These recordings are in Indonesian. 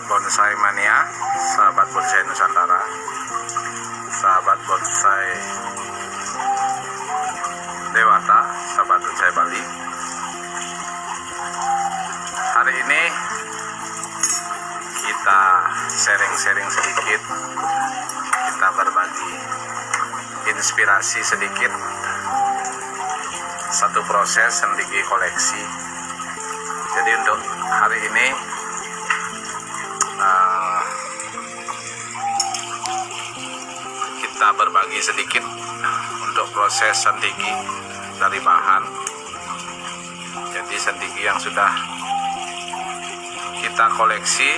bonsai mania, sahabat bonsai Nusantara, sahabat bonsai Dewata, sahabat bonsai Bali. Hari ini kita sharing-sharing sedikit, kita berbagi inspirasi sedikit, satu proses sendiri koleksi. Jadi untuk hari ini kita berbagi sedikit untuk proses sendiri dari bahan. Jadi sendiri yang sudah kita koleksi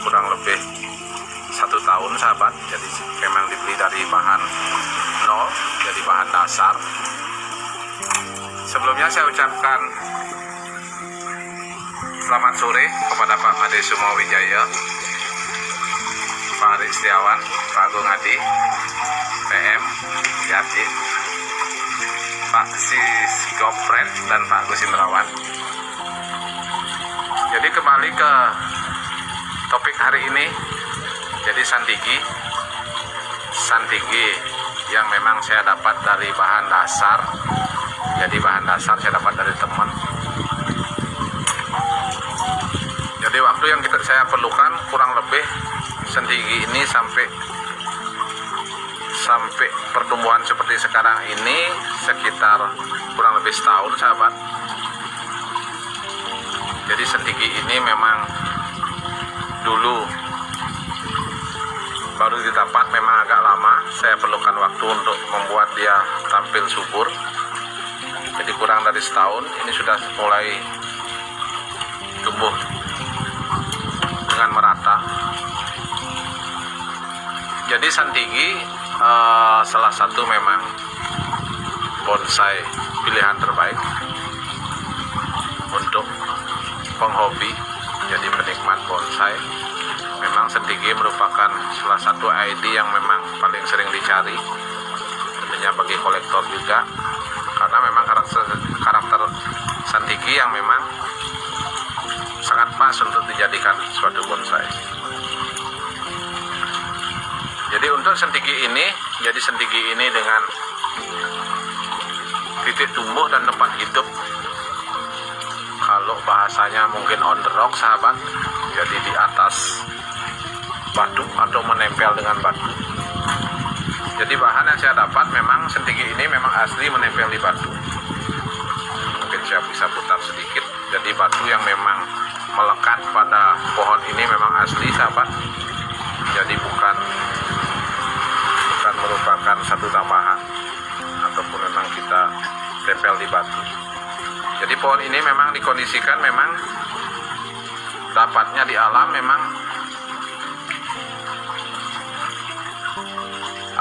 kurang lebih 1 tahun sahabat. Jadi memang dibeli dari bahan nol, jadi bahan dasar. Sebelumnya saya ucapkan selamat sore kepada Pak Made Sumo Wijaya, Pak Arik Setiawan, Pak Agung Adi, PM, Yati, Pak Sis Gopret, dan Pak Agus Indrawan. Jadi kembali ke topik hari ini. Jadi sandigi yang memang saya dapat dari bahan dasar. Jadi bahan dasar saya dapat dari teman. Jadi waktu yang saya perlukan kurang lebih sendigi ini sampai pertumbuhan seperti sekarang ini sekitar kurang lebih setahun sahabat. Jadi sendigi ini memang dulu baru didapat, memang agak lama. Saya perlukan waktu untuk membuat dia tampil subur. Jadi kurang dari setahun ini sudah mulai tumbuh dengan merata. Jadi sandigi salah satu memang bonsai pilihan terbaik untuk penghobi, jadi penikmat bonsai. Memang sandigi merupakan salah satu ID yang memang paling sering dicari, tentunya bagi kolektor juga, karena memang karakter sandigi yang memang sangat pas untuk dijadikan suatu bonsai. Jadi untuk sendigi ini, dengan titik tumbuh dan tempat hidup, kalau bahasanya mungkin on the rock sahabat, jadi di atas batu atau menempel dengan batu. Jadi bahan yang saya dapat memang sendigi ini memang asli menempel di batu. Mungkin saya bisa putar sedikit. Jadi batu yang memang melekat pada pohon ini memang asli sahabat. Jadi bukan merupakan satu tambahan ataupun memang kita tempel di batu. Jadi pohon ini memang dikondisikan memang dapatnya di alam memang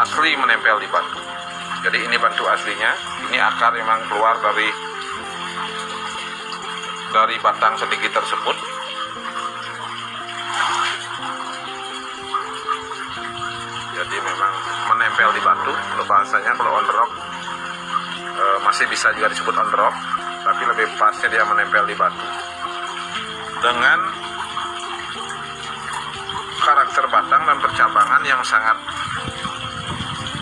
asli menempel di batu. Jadi ini batu aslinya, ini akar memang keluar dari batang sendigi tersebut. Jadi memang menempel di batu. Kalau bahasanya kalau on the rock masih bisa juga disebut on the rock, tapi lebih pasnya dia menempel di batu dengan karakter batang dan percabangan yang sangat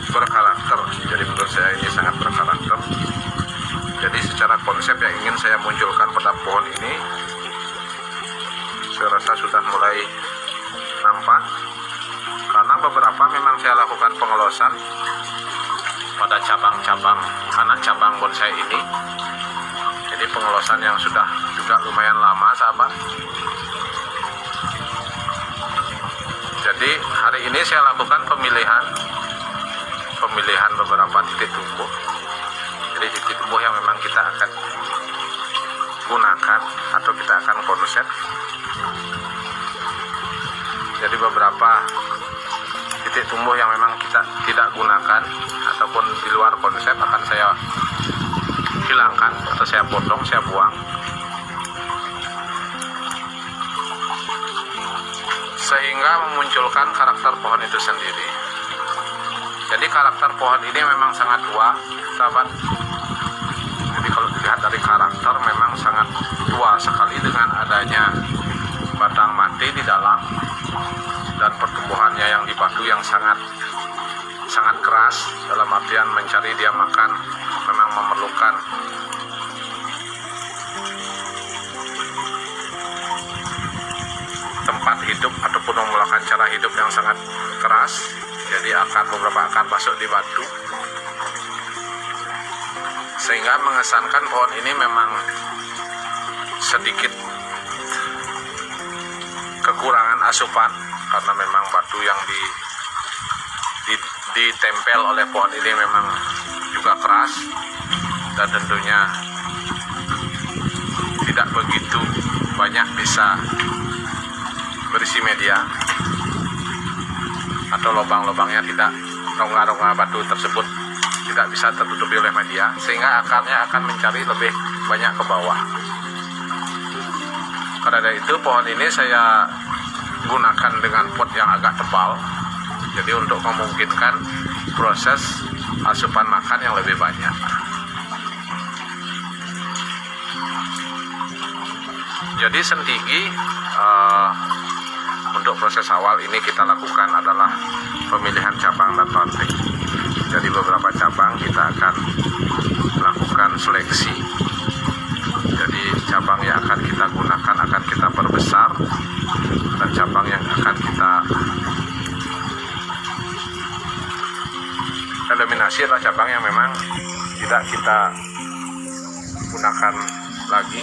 berkarakter. Jadi menurut saya ini sangat berkarakter. Jadi secara konsep yang ingin saya munculkan pada pohon ini, saya rasa sudah mulai nampak, karena beberapa memang saya lakukan pengelosan pada cabang-cabang anak cabang bonsai ini. Jadi pengelosan yang sudah juga lumayan lama sahabat. Jadi hari ini saya lakukan pemilihan beberapa titik tumbuh. Jadi titik tumbuh yang memang kita akan gunakan atau kita akan konsep. Jadi beberapa titik tumbuh yang memang kita tidak gunakan ataupun di luar konsep akan saya hilangkan atau saya potong, saya buang, sehingga memunculkan karakter pohon itu sendiri. Jadi karakter pohon ini memang sangat tua sahabat. Jadi kalau dilihat dari karakter memang sangat tua sekali dengan adanya batang mati di dalam, dan pertumbuhannya yang di batu yang sangat keras, dalam artian mencari dia makan, memang memerlukan tempat hidup ataupun memulakan cara hidup yang sangat keras. Jadi beberapa akar masuk di batu, sehingga mengesankan pohon ini memang sedikit kekurangan asupan, karena memang batu yang ditempel oleh pohon ini memang juga keras, dan tentunya tidak begitu banyak bisa berisi media, atau lubang-lubangnya tidak, rongga-rongga batu tersebut tidak bisa tertutupi oleh media, sehingga akarnya akan mencari lebih banyak ke bawah. Karena dari itu pohon ini saya gunakan dengan pot yang agak tebal, jadi untuk memungkinkan proses asupan makan yang lebih banyak. Jadi sentigi untuk proses awal ini kita lakukan adalah pemilihan cabang dan ranting. Jadi beberapa cabang kita akan lakukan seleksi. Jadi cabang yang akan kita gunakan akan kita perbesar, dan cabang yang akan kita eliminasi adalah cabang yang memang tidak kita gunakan lagi,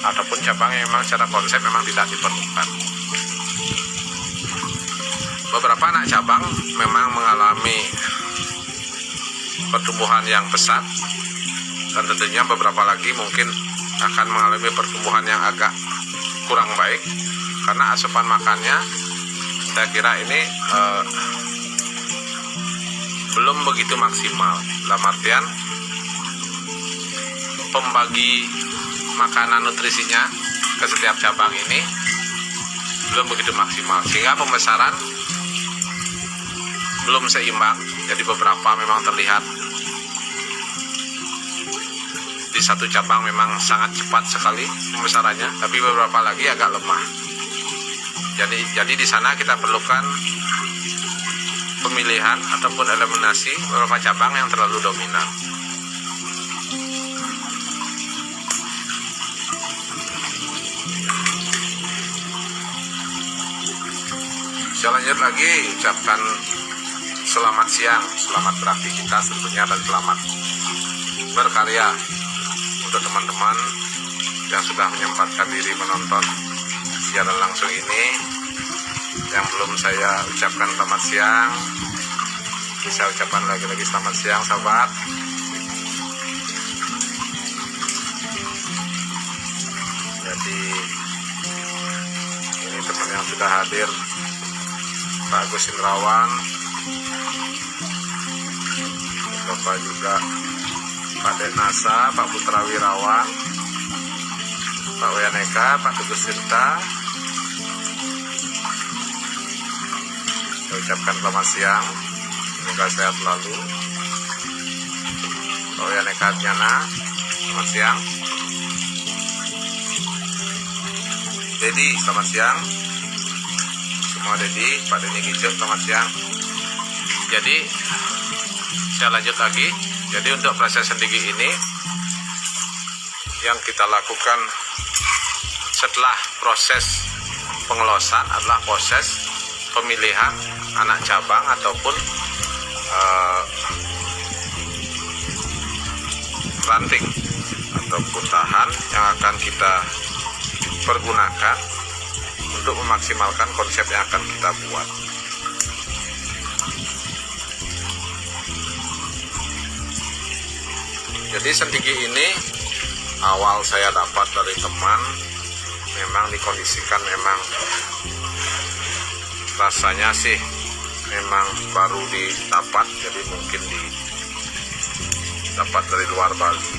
ataupun cabang yang memang secara konsep memang tidak diperlukan. Beberapa anak cabang memang mengalami pertumbuhan yang pesat, dan tentunya beberapa lagi mungkin akan mengalami pertumbuhan yang agak kurang baik, karena asupan makannya saya kira ini belum begitu maksimal. Dalam artian pembagi makanan nutrisinya ke setiap cabang ini belum begitu maksimal, sehingga pembesaran belum seimbang. Jadi beberapa memang terlihat di satu cabang memang sangat cepat sekali pembesarannya, tapi beberapa lagi agak lemah. Jadi di sana kita perlukan pemilihan ataupun eliminasi beberapa cabang yang terlalu dominan. Saya lanjut lagi, ucapkan selamat siang, selamat beraktivitas tentunya, dan selamat berkarya untuk teman-teman yang sudah menyempatkan diri menonton siaran langsung ini. Yang belum saya ucapkan selamat siang, bisa ucapkan lagi selamat siang sahabat. Jadi ini teman yang sudah hadir, Pak Agus Indrawan, Bapak juga Pak Denasa, Pak Putra Wirawan, Pak Wayaneka, Pak Teguh Sirta. Saya ucapkan selamat siang, semoga sehat selalu. Pak Wayaneka Adnyana, selamat siang. Dedi, selamat siang. Semua Dedi, Pak Denny Kicuk, selamat siang. Jadi saya lanjut lagi. Jadi untuk proses sendigi ini yang kita lakukan setelah proses pengelosan adalah proses pemilihan anak cabang ataupun ranting ataupun tahan yang akan kita pergunakan untuk memaksimalkan konsep yang akan kita buat. Jadi sentigi ini awal saya dapat dari teman, memang dikondisikan memang rasanya sih memang baru didapat, jadi mungkin didapat dari luar Bali.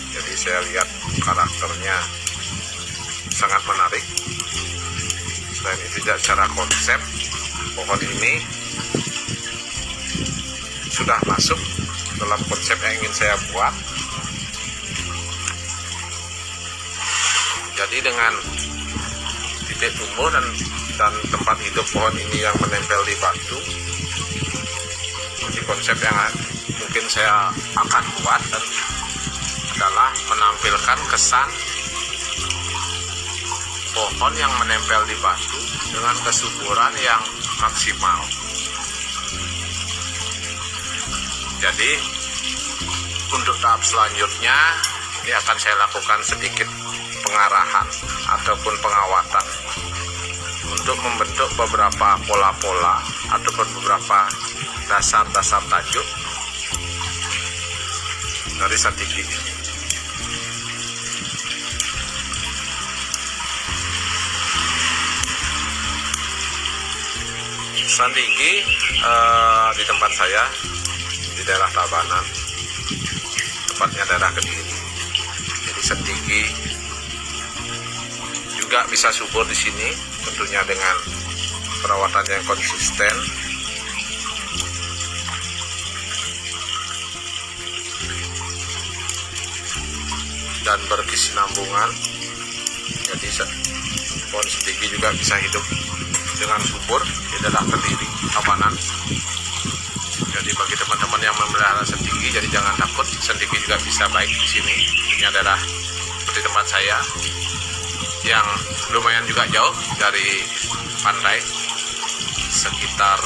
Jadi saya lihat karakternya sangat menarik. Selain itu juga secara konsep pohon ini sudah masuk dalam konsep yang ingin saya buat. Jadi dengan titik tumbuh dan tempat hidup pohon ini yang menempel di batu. Jadi konsep yang mungkin saya akan buat adalah menampilkan kesan pohon yang menempel di batu dengan kesuburan yang maksimal. Jadi untuk tahap selanjutnya ini akan saya lakukan sedikit pengarahan ataupun pengawatan untuk membentuk beberapa pola-pola ataupun beberapa dasar-dasar tajuk dari Santigi. Santigi di tempat saya di daerah Tabanan, tepatnya daerah Kediri. Jadi Santigi juga bisa subur di sini, tentunya dengan perawatan yang konsisten. Dan berkesinambungan. Jadi pohon Santigi juga bisa hidup dengan subur di daerah Kediri, Tabanan. Jadi bagi teman-teman yang memelihara Santigi, jadi jangan takut, Santigi juga bisa baik di sini. Ini daerah seperti tempat saya yang lumayan juga jauh dari pantai, sekitar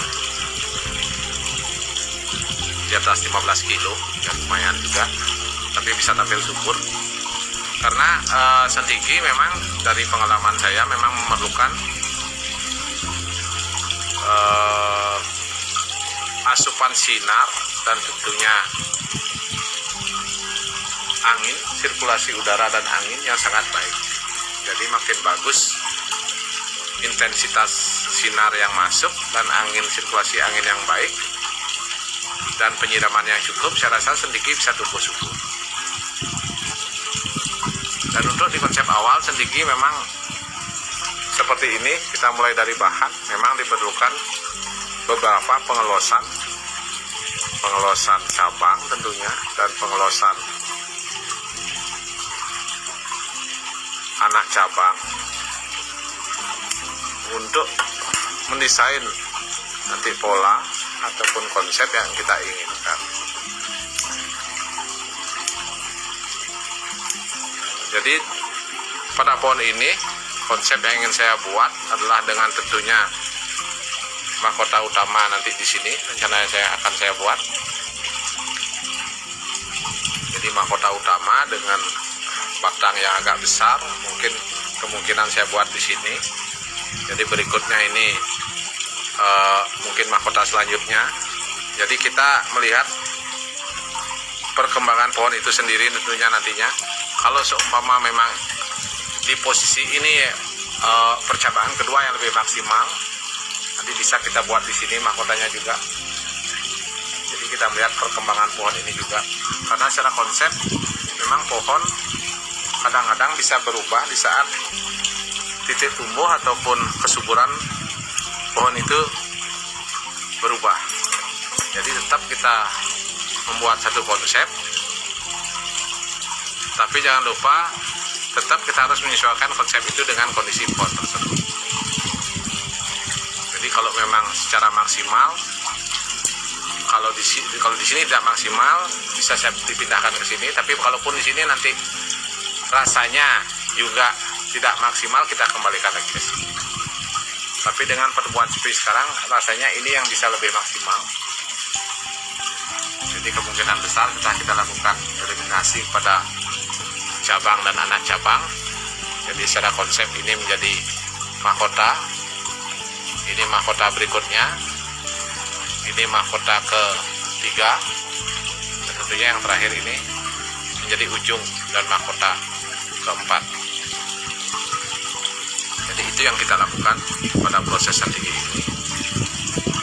di atas 15 kilo, ya lumayan juga, tapi bisa tampil subur. Karena Santigi memang dari pengalaman saya memang memerlukan asupan sinar dan tentunya angin, sirkulasi udara dan angin yang sangat baik. Jadi makin bagus intensitas sinar yang masuk dan angin, sirkulasi angin yang baik dan penyiraman yang cukup, saya rasa Santigi bisa tumbuh subur. Dan untuk di konsep awal Santigi memang seperti ini, kita mulai dari bahan, memang diperlukan beberapa pengelosan cabang tentunya, dan pengelosan anak cabang untuk mendesain nanti pola ataupun konsep yang kita inginkan. Jadi pada pohon ini konsep yang ingin saya buat adalah dengan tentunya mahkota utama nanti di sini rencananya akan saya buat. Jadi mahkota utama dengan batang yang agak besar, mungkin kemungkinan saya buat di sini. Jadi berikutnya ini mungkin mahkota selanjutnya. Jadi kita melihat perkembangan pohon itu sendiri tentunya nantinya. Kalau seumpama memang di posisi ini percabangan kedua yang lebih maksimal, nanti bisa kita buat di sini mahkotanya juga. Jadi kita melihat perkembangan pohon ini juga, karena secara konsep memang pohon kadang-kadang bisa berubah di saat titik tumbuh ataupun kesuburan pohon itu berubah. Jadi tetap kita membuat satu konsep, tapi jangan lupa tetap kita harus menyesuaikan konsep itu dengan kondisi pohon tersebut. Jadi kalau memang secara maksimal, kalau di sini tidak maksimal, bisa saya dipindahkan ke sini. Tapi kalaupun di sini nanti rasanya juga tidak maksimal, kita kembalikan lagi ke sini. Tapi dengan pertemuan seperti sekarang, rasanya ini yang bisa lebih maksimal. Jadi kemungkinan besar kita lakukan eliminasi pada cabang dan anak cabang. Jadi secara konsep ini menjadi mahkota. Ini mahkota berikutnya. Ini mahkota ketiga. Dan tentunya yang terakhir ini menjadi ujung dan mahkota keempat. Jadi itu yang kita lakukan pada proses Santigi ini,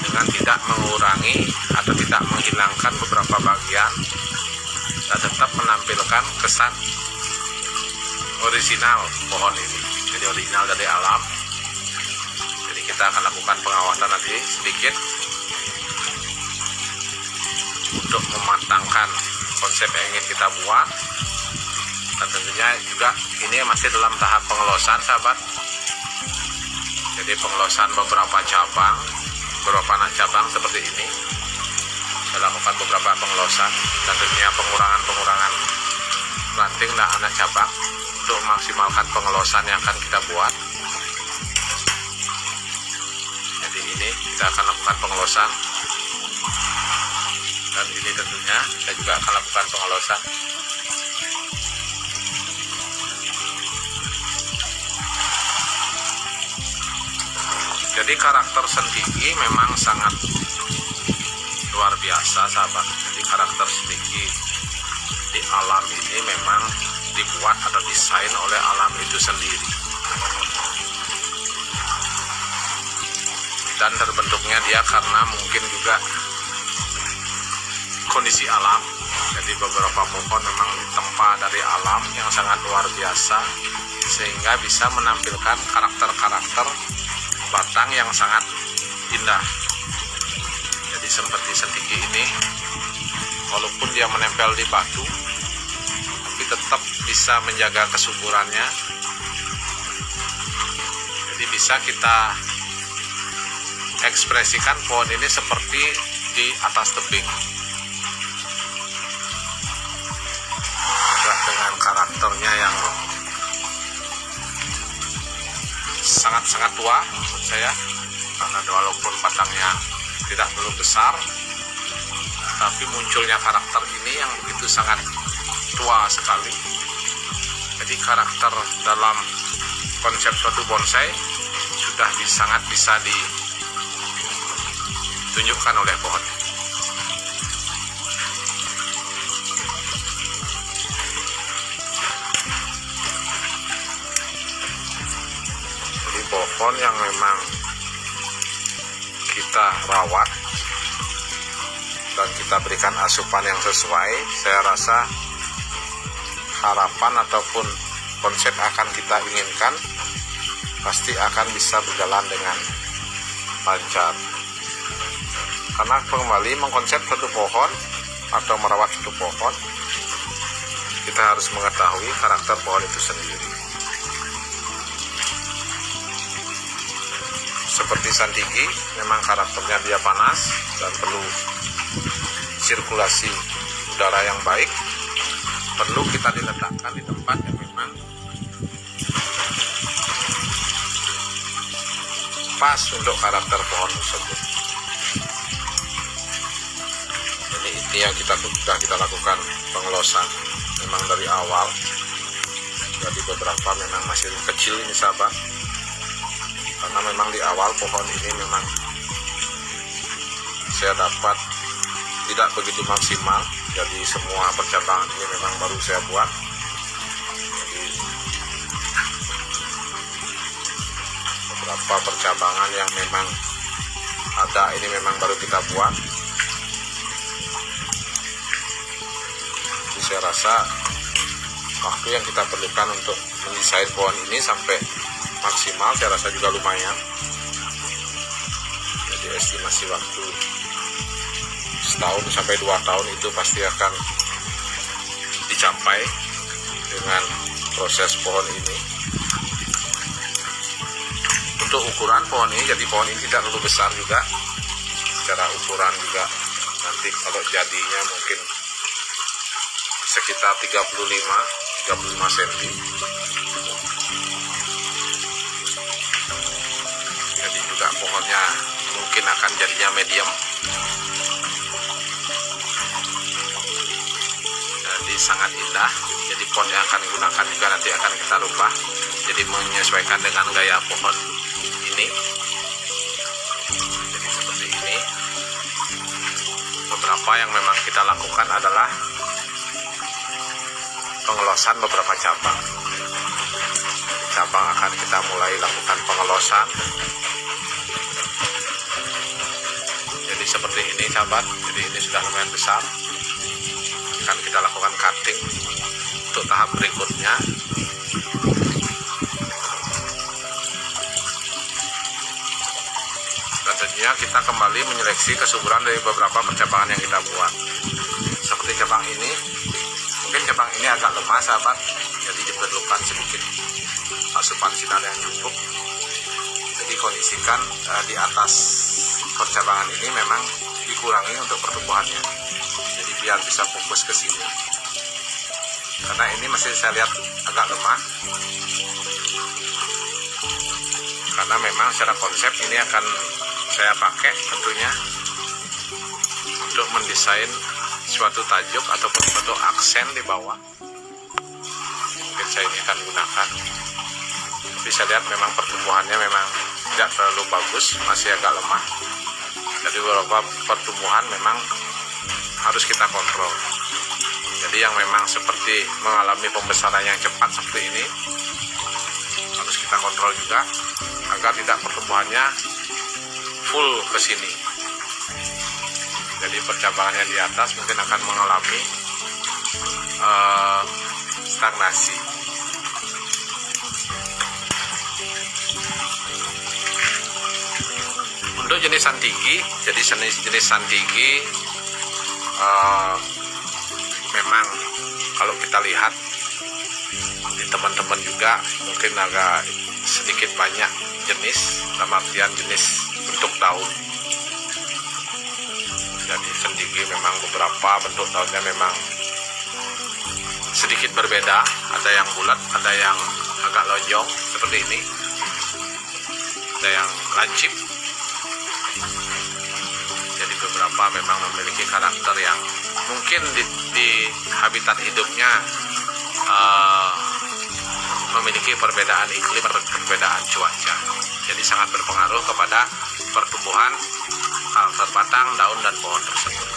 dengan tidak mengurangi atau tidak menghilangkan beberapa bagian dan tetap menampilkan kesan orisinal pohon ini. Jadi original dari alam. Jadi kita akan lakukan pengawatan nanti sedikit untuk mematangkan konsep yang ingin kita buat. Dan tentunya juga ini masih dalam tahap pengelosan, sahabat. Jadi pengelosan beberapa cabang, beberapa anak cabang seperti ini. Saya lakukan beberapa pengelosan dan tentunya pengurangan ranting dan anak cabang untuk memaksimalkan pengelosan yang akan kita buat. Jadi ini kita akan lakukan pengelosan, dan ini tentunya saya juga akan lakukan pengelosan. Jadi karakter sendigi memang sangat luar biasa, sahabat. Jadi karakter sendigi di alam ini memang dibuat atau desain oleh alam itu sendiri, dan terbentuknya dia karena mungkin juga kondisi alam. Jadi beberapa pohon memang ditempa dari alam yang sangat luar biasa, sehingga bisa menampilkan karakter-karakter batang yang sangat indah. Jadi seperti sendigi ini, walaupun dia menempel di batu, tapi tetap bisa menjaga kesuburannya. Jadi bisa kita ekspresikan pohon ini seperti di atas tebing, dengan karakternya yang sangat-sangat tua menurut saya, karena walaupun batangnya tidak terlalu besar, tapi munculnya karakter ini yang begitu sangat tua sekali. Jadi karakter dalam konsep suatu bonsai sudah sangat bisa ditunjukkan oleh pohon. Pohon yang memang kita rawat dan kita berikan asupan yang sesuai, saya rasa harapan ataupun konsep akan kita inginkan pasti akan bisa berjalan dengan lancar. Karena kembali mengkonsep suatu pohon atau merawat suatu pohon, kita harus mengetahui karakter pohon itu sendiri. Seperti sandigi, memang karakternya dia panas dan perlu sirkulasi udara yang baik. Perlu kita diletakkan di tempat yang memang pas untuk karakter pohon tersebut. Jadi ini yang sudah kita lakukan pengelosan memang dari awal. Jadi beberapa memang masih kecil ini, sahabat, karena memang di awal pohon ini memang saya dapat tidak begitu maksimal. Jadi semua percabangan ini memang baru saya buat. Jadi beberapa percabangan yang memang ada ini memang baru kita buat. Jadi saya rasa waktu yang kita perlukan untuk mendesain pohon ini sampai maksimal saya rasa juga lumayan. Jadi estimasi waktu setahun sampai 2 tahun itu pasti akan dicapai dengan proses pohon ini. Untuk ukuran pohon ini, jadi pohon ini tidak terlalu besar juga secara ukuran juga. Nanti kalau jadinya mungkin sekitar 35 cm. Jadi juga pohonnya mungkin akan jadinya medium. Jadi sangat indah. Jadi pot yang akan digunakan juga nanti akan kita rubah, jadi menyesuaikan dengan gaya pohon ini. Jadi seperti ini. Beberapa yang memang kita lakukan adalah pengelosan beberapa cabang. Cabang akan kita mulai lakukan pengelosan. Jadi seperti ini, sahabat. Jadi ini sudah lumayan besar. Akan kita lakukan cutting untuk tahap berikutnya. Dan tentunya kita kembali menyeleksi kesuburan dari beberapa percabangan yang kita buat. Seperti cabang ini, mungkin cabang ini agak lemah, sahabat, jadi diperlukan sedikit asupan sinar yang cukup. Jadi dikondisikan di atas percabangan ini memang dikurangi untuk pertumbuhannya. Jadi biar bisa fokus ke sini. Karena ini masih saya lihat agak lemah. Karena memang secara konsep ini akan saya pakai tentunya untuk mendesain suatu tajuk ataupun suatu aksen di bawah. Mungkin saya ini akan gunakan. Tapi saya lihat memang pertumbuhannya memang tidak terlalu bagus, masih agak lemah. Jadi beberapa pertumbuhan memang harus kita kontrol. Jadi yang memang seperti mengalami pembesaran yang cepat seperti ini harus kita kontrol juga agar tidak pertumbuhannya full ke sini. Jadi percabangannya di atas mungkin akan mengalami stagnasi. Untuk jenis santigi, jadi jenis santigi memang kalau kita lihat di teman-teman juga mungkin agak sedikit banyak jenis, dalam artian jenis bentuk daun. Jadi santigi memang beberapa bentuk daunnya memang sedikit berbeda, ada yang bulat, ada yang agak lonjong seperti ini, ada yang lancip. Jadi beberapa memang memiliki karakter yang mungkin di habitat hidupnya memiliki perbedaan iklim, perbedaan cuaca. Jadi sangat berpengaruh kepada pertumbuhan karakter batang, daun, dan pohon tersebut.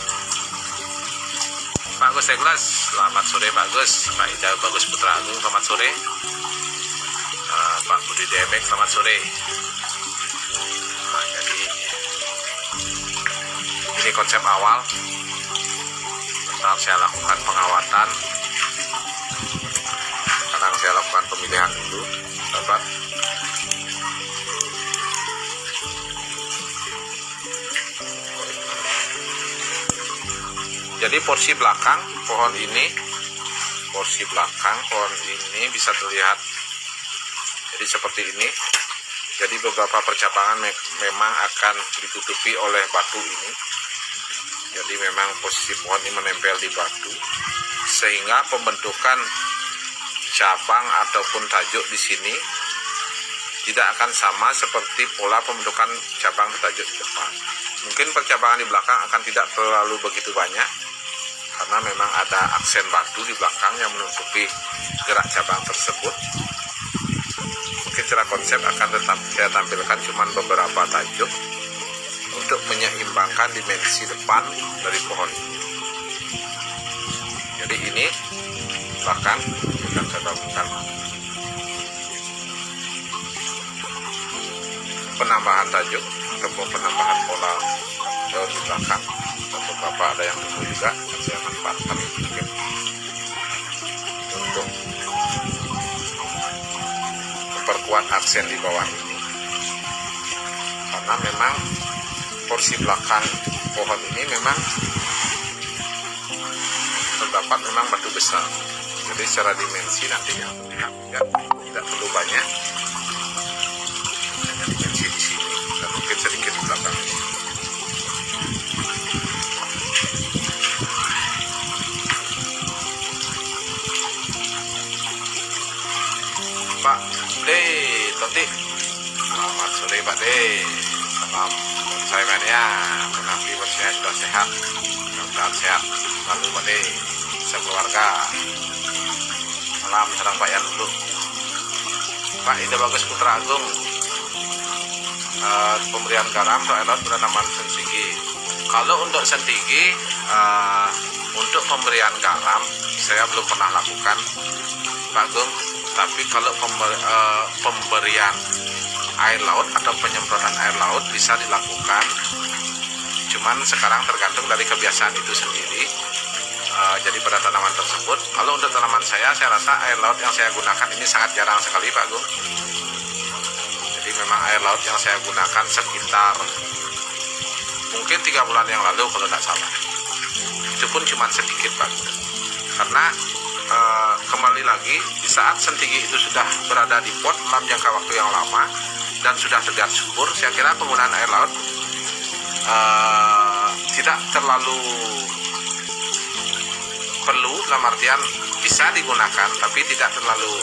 Pak Gus Eglas, selamat sore Pak Gus. Pak Ida Bagus Putra Agung, selamat sore. Pak Budi Debek, selamat sore. Jadi ini konsep awal. Setelah saya lakukan pengawatan, sekarang saya lakukan pemilihan dulu, sahabat. Jadi porsi belakang pohon ini bisa terlihat jadi seperti ini. Jadi beberapa percabangan memang akan ditutupi oleh batu ini. Jadi memang posisi pohon ini menempel di batu, sehingga pembentukan cabang ataupun tajuk di sini tidak akan sama seperti pola pembentukan cabang tajuk di depan. Mungkin percabangan di belakang akan tidak terlalu begitu banyak, karena memang ada aksen batu di belakang yang menutupi gerak cabang tersebut. Mungkin secara konsep akan tetap saya tampilkan cuma beberapa tajuk untuk menyeimbangkan dimensi depan dari pohon ini. Jadi ini belakang akan saya lakukan penambahan tajuk ataupun penambahan pola daun di belakang. Dan beberapa ada yang tumbuh juga yang saya manfaatkan mungkin untuk memperkuat aksen di bawah ini, karena memang porsi belakang pohon ini memang terdapat memang batu besar. Jadi secara dimensi nantinya tidak perlu banyak, hanya dimensi di sini dan mungkin sedikit di belakang. Pak D, Toti, selamat sore Pak D. Salam bonsai mania, menanti bonsai sudah sehat, mudah-mudahan sehat lalu Pak D, sekeluarga. Salam sarang Pak Yan dulu. Pak Ida Bagus Putra Agung, pemberian garam untuk air laut penanaman santigi. Kalau untuk santigi, untuk pemberian garam saya belum pernah lakukan Pak Agung. Tapi kalau pemberian air laut atau penyemprotan air laut bisa dilakukan. Cuman sekarang tergantung dari kebiasaan itu sendiri. Jadi pada tanaman tersebut, kalau untuk tanaman saya rasa air laut yang saya gunakan ini sangat jarang sekali Pak Gung. Jadi memang air laut yang saya gunakan sekitar mungkin 3 bulan yang lalu kalau tidak salah. Itu pun cuma sedikit Pak Gung. Karena kembali lagi di saat santigi itu sudah berada di pot dalam jangka waktu yang lama, dan sudah terlihat subur, saya kira penggunaan air laut tidak terlalu perlu, dalam artian bisa digunakan tapi tidak terlalu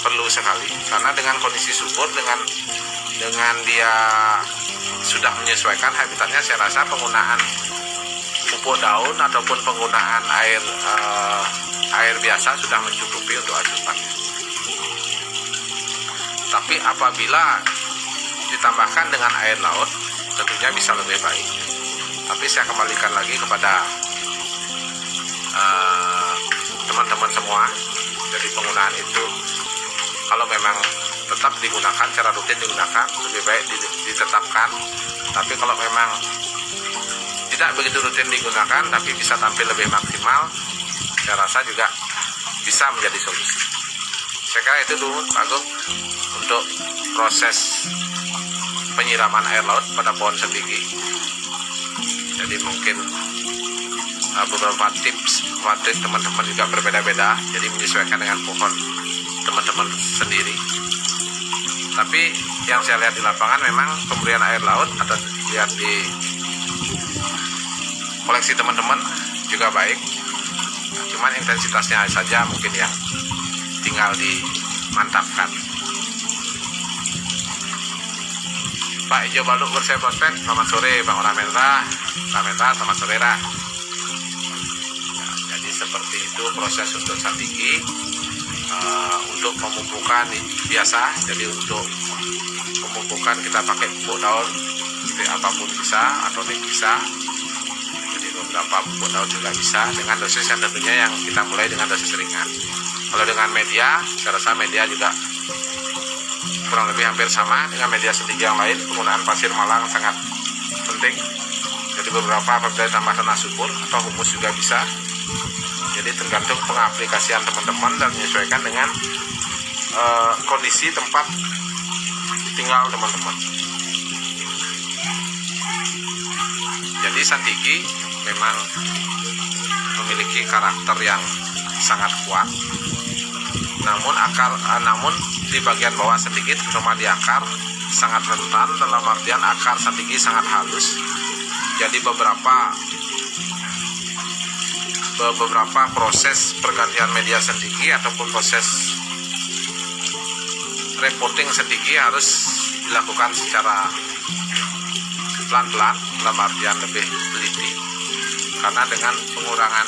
perlu sekali, karena dengan kondisi subur, dengan dia sudah menyesuaikan habitatnya, saya rasa penggunaan pupuk daun ataupun penggunaan air biasa sudah mencukupi untuk asupan. Tapi apabila ditambahkan dengan air laut, tentunya bisa lebih baik. Tapi saya kembalikan lagi kepada teman-teman semua. Jadi penggunaan itu kalau memang tetap digunakan, secara rutin digunakan, lebih baik ditetapkan. Tapi kalau memang tidak begitu rutin digunakan tapi bisa tampil lebih maksimal, saya rasa juga bisa menjadi solusi. Saya kira itu dulu Pak Agung untuk proses penyiraman air laut pada pohon sendigi. Jadi mungkin beberapa tips teman-teman juga berbeda-beda, jadi menyesuaikan dengan pohon teman-teman sendiri. Tapi yang saya lihat di lapangan memang pemberian air laut atau lihat di koleksi teman-teman juga baik, cuman intensitasnya saja mungkin yang tinggal dimantapkan. Pak Ijo Baluk Bersih Prospek, selamat sore Bang Ramendra. Selamat sore Ra. Jadi seperti itu proses untuk sandigi. Untuk pemupukan biasa, jadi untuk pemupukan kita pakai pupuk daun seperti apapun bisa, atau bisa, jadi beberapa pupuk daun juga bisa, dengan dosis yang tentunya yang kita mulai dengan dosis ringan. Kalau dengan media, saya rasa media juga kurang lebih hampir sama dengan media sendigi yang lain. Penggunaan pasir malang sangat penting, jadi beberapa apabila tambah tanah subur atau humus juga bisa. Jadi tergantung pengaplikasian teman-teman dan menyesuaikan dengan kondisi tempat tinggal teman-teman. Jadi sandigi memang memiliki karakter yang sangat kuat. Namun di bagian bawah sedikit, terutama di akar, sangat rentan, dalam artian akar sandigi sangat halus. Jadi beberapa proses pergantian media sendigi ataupun proses repotting sendigi harus dilakukan secara pelan-pelan, dalam artian lebih teliti, karena dengan pengurangan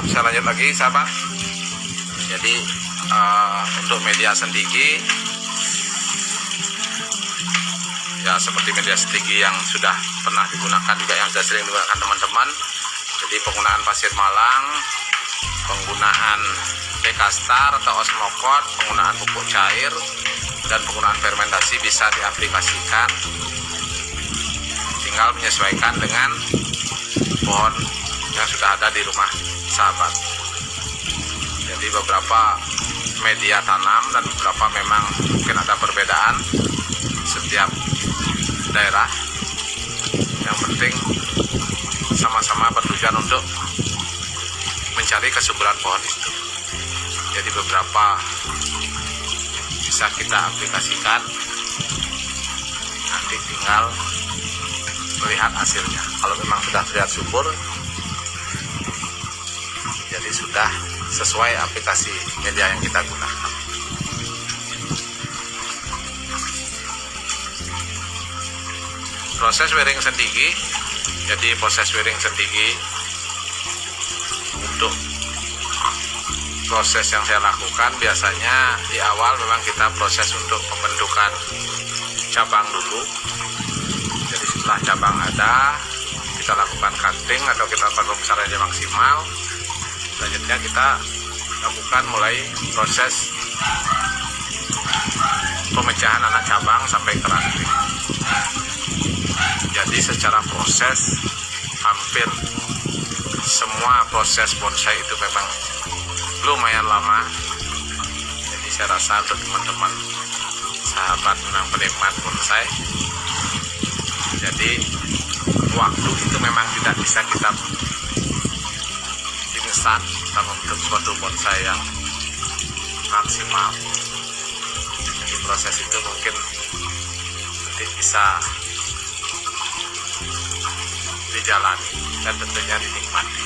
Bisa lanjut lagi sahabat. Jadi untuk media sendigi ya seperti media sendigi yang sudah pernah digunakan juga, yang sudah sering digunakan teman-teman. Jadi penggunaan pasir malang, penggunaan Dekastar atau Osmokot, penggunaan pupuk cair, dan penggunaan fermentasi bisa diaplikasikan. Tinggal menyesuaikan dengan pohon yang sudah ada di rumah sahabat. Jadi beberapa media tanam dan beberapa memang mungkin ada perbedaan setiap daerah. Yang penting sama-sama bertujuan untuk mencari kesuburan pohon itu. Jadi beberapa bisa kita aplikasikan, nanti tinggal melihat hasilnya. Kalau memang sudah terlihat subur, jadi sudah sesuai aplikasi media yang kita gunakan. Proses wiring sendigi, jadi proses wiring sendigi untuk proses yang saya lakukan biasanya di awal memang kita proses untuk pembentukan cabang dulu. Jadi setelah cabang ada, kita lakukan cutting atau kita lakukan pembesarannya maksimal. Selanjutnya kita lakukan mulai proses pemecahan anak cabang sampai ke ranting. Jadi secara proses hampir semua proses bonsai itu memang lumayan lama. Jadi saya rasa untuk teman-teman sahabat memang penikmat bonsai, jadi waktu itu memang tidak bisa kita instan dalam untuk suatu bonsai yang maksimal. Jadi proses itu mungkin nanti bisa dijalani dan tentunya dinikmati.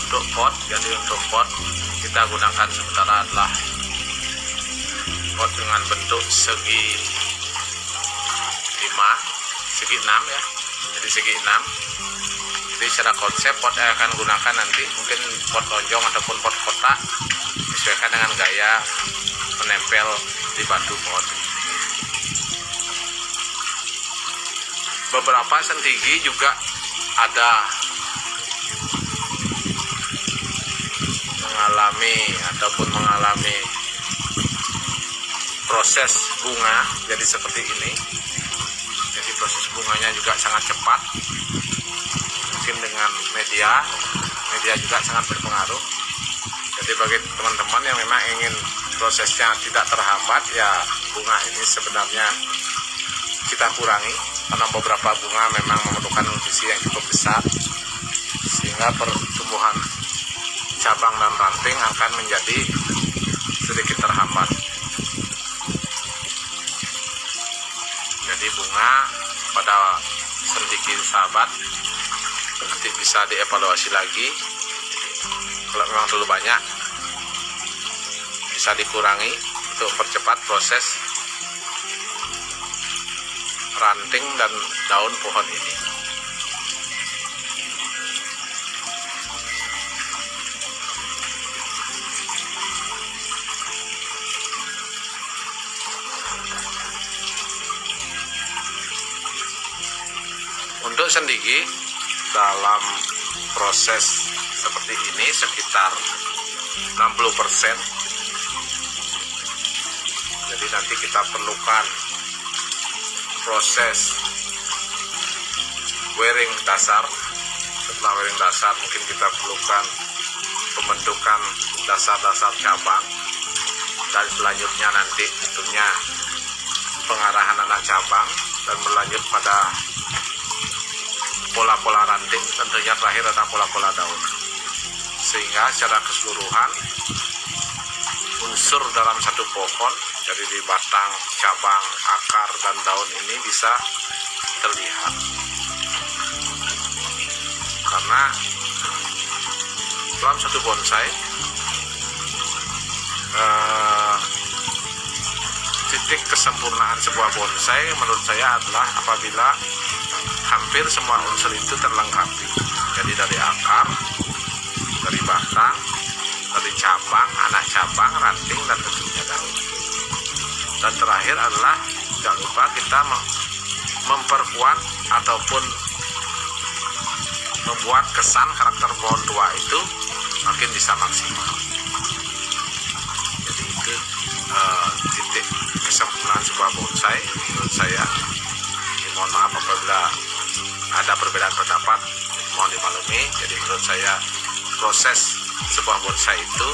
Untuk pot, jadi untuk pot kita gunakan sementara adalah pot dengan bentuk segi 6 ya, jadi segi 6. Jadi secara konsep pot yang akan gunakan nanti mungkin pot lonjong ataupun pot kotak, disesuaikan dengan gaya menempel di batu pot. Beberapa sentigi juga ada mengalami proses bunga jadi seperti ini. Jadi proses bunganya juga sangat cepat, mungkin dengan media juga sangat berpengaruh. Jadi bagi teman-teman yang memang ingin prosesnya tidak terhambat, ya bunga ini sebenarnya kita kurangi, karena beberapa bunga memang memerlukan nutrisi yang cukup besar, sehingga pertumbuhan cabang dan ranting akan menjadi sedikit terhambat. Jadi bunga pada sentigi sahabat nanti bisa dievaluasi lagi. Kalau memang terlalu banyak bisa dikurangi untuk mempercepat proses ranting dan daun pohon ini. Untuk sendigi dalam proses seperti ini sekitar 60%. Jadi nanti kita perlukan proses wearing dasar. Setelah wearing dasar mungkin kita perlukan pembentukan dasar-dasar cabang, dan selanjutnya nanti tentunya pengarahan anak cabang dan berlanjut pada pola-pola ranting, tentunya terakhir ada pola-pola daun, sehingga secara keseluruhan unsur dalam satu pohon dari di batang, cabang, akar, dan daun ini bisa terlihat. Karena dalam satu bonsai titik kesempurnaan sebuah bonsai menurut saya adalah apabila hampir semua unsur itu terlengkapi. Jadi dari akar, dari batang, dari cabang, anak cabang, ranting, dan tentunya daun. Dan terakhir adalah jangan lupa kita memperkuat ataupun membuat kesan karakter pohon tua itu makin bisa maksimal. Jadi itu titik kesempurnaan sebuah bonsai menurut saya. Mohon maaf apabila ada perbedaan pendapat, mohon dimaklumi. Jadi menurut saya proses sebuah bonsai itu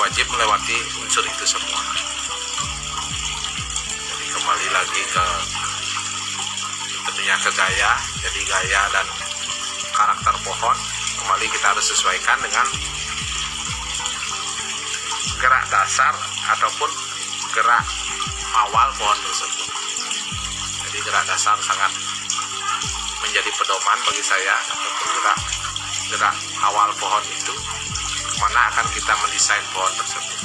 wajib melewati unsur itu semua. Jadi kembali lagi ke tentunya ke gaya. Jadi gaya dan karakter pohon kembali kita harus sesuaikan dengan gerak dasar ataupun gerak awal pohon tersebut. Jadi gerak dasar sangat menjadi pedoman bagi saya, ataupun gerak awal pohon itu kemana akan kita mendesain pohon tersebut.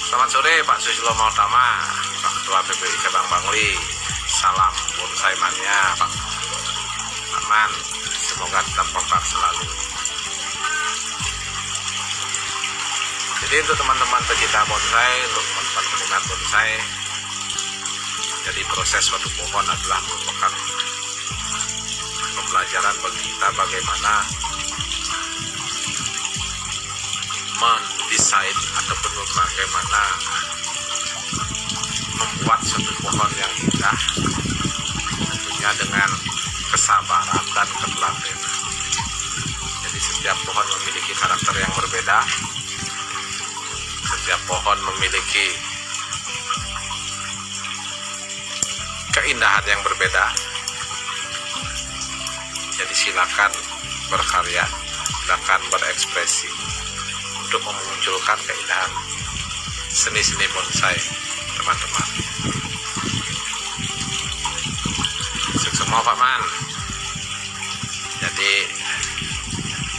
Selamat sore Pak Susilo Mautama, Pak Ketua PPI Cabang Bangli. Salam bonsai mania Pak Aman, semoga tetap kompak selalu. Jadi untuk teman-teman pecinta bonsai, untuk teman-teman peminat bonsai, jadi proses suatu pohon adalah merupakan pembelajaran bagi kita bagaimana mendesain ataupun bagaimana membuat suatu pohon yang indah, tentunya dengan kesabaran dan ketelatenan. Jadi setiap pohon memiliki karakter yang berbeda, setiap pohon memiliki keindahan yang berbeda. Jadi silakan berkarya, silakan berekspresi untuk memunculkan keindahan seni-seni bonsai, teman-teman. Sukses semua Pak Man. Jadi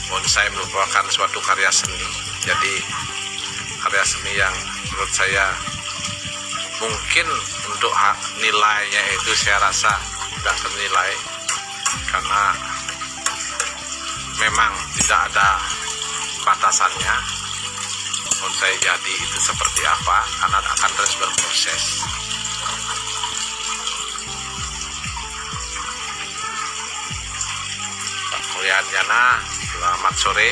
bonsai merupakan suatu karya seni. Jadi karya seni yang menurut saya mungkin untuk nilainya itu saya rasa tidak ternilai, karena memang tidak ada batasannya bonsai jadi itu seperti apa, karena akan terus berproses. Pak Mulyan Jana, selamat sore.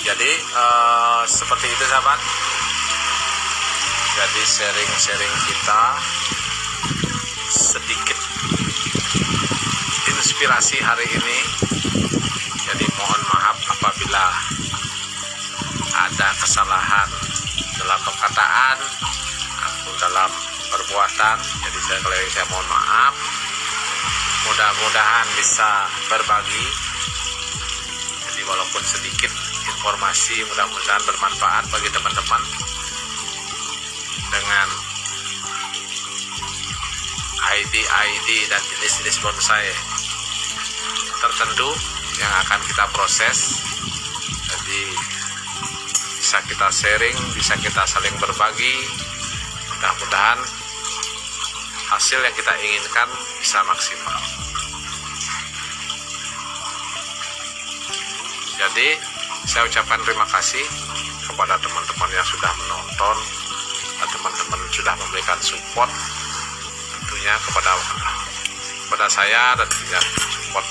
Jadi seperti itu sahabat. Jadi sharing kita sedikit inspirasi hari ini. Jadi mohon maaf apabila ada kesalahan dalam perkataan atau dalam perbuatan. Jadi saya mohon maaf. Mudah-mudahan bisa berbagi. Jadi walaupun sedikit informasi, mudah-mudahan bermanfaat bagi teman-teman dengan ID dan jenis-jenis bonsai tertentu yang akan kita proses. Jadi bisa kita sharing, bisa kita saling berbagi. Mudah-mudahan hasil yang kita inginkan bisa maksimal. Jadi saya ucapkan terima kasih kepada teman-teman yang sudah menonton, teman-teman sudah memberikan support tentunya kepada saya, dan juga support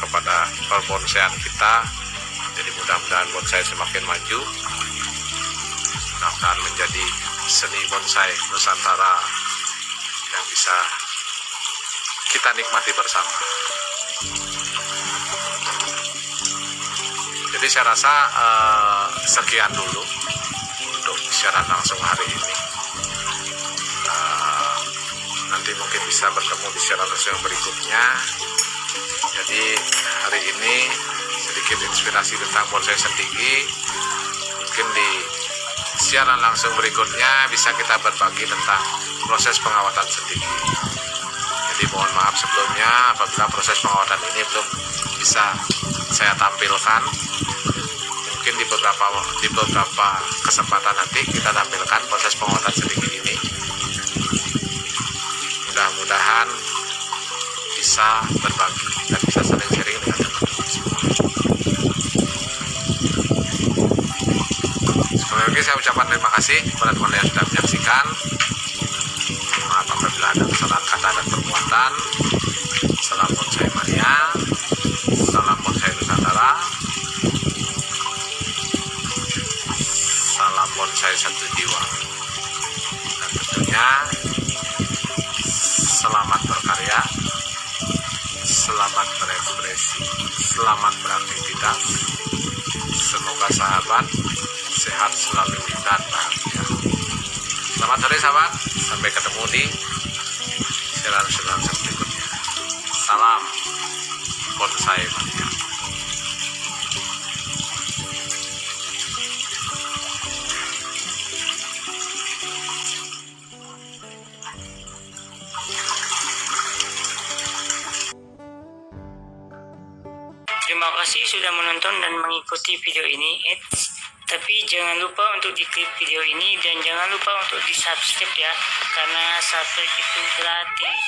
kepada perbonsaian kita. Jadi mudah-mudahan bonsai semakin maju, mudah-mudahan menjadi seni bonsai Nusantara yang bisa kita nikmati bersama. Jadi saya rasa sekian dulu untuk siaran langsung hari ini. Nanti mungkin bisa bertemu di siaran langsung berikutnya. Jadi hari ini sedikit inspirasi tentang bonsai sendigi. Mungkin di siaran langsung berikutnya bisa kita berbagi tentang proses pengawatan sendigi. Jadi mohon maaf sebelumnya apabila proses pengawatan ini belum bisa saya tampilkan. Mungkin di beberapa kesempatan nanti kita tampilkan proses pengawatan sedikit ini. Mudah-mudahan bisa berbagi dan bisa saling sharing dengan teman-teman semua. Sekali lagi saya ucapkan terima kasih kepada teman yang sudah menyaksikan. Maaf apabila ada kesalahan kata dan perbuatan. Salam bonsai mania, salam bonsai Nusantara, salam bonsai satu jiwa, dan tentunya selamat berkarya, selamat berekspresi, selamat beraktivitas. Semoga sahabat sehat selalu dan bahagia. Selamat sore sahabat, sampai ketemu di siaran-siaran berikutnya. Salam bonsai mania. Terima kasih sudah menonton dan mengikuti video ini. Tapi jangan lupa untuk diklik video ini dan jangan lupa untuk di subscribe ya, karena subscribe itu gratis.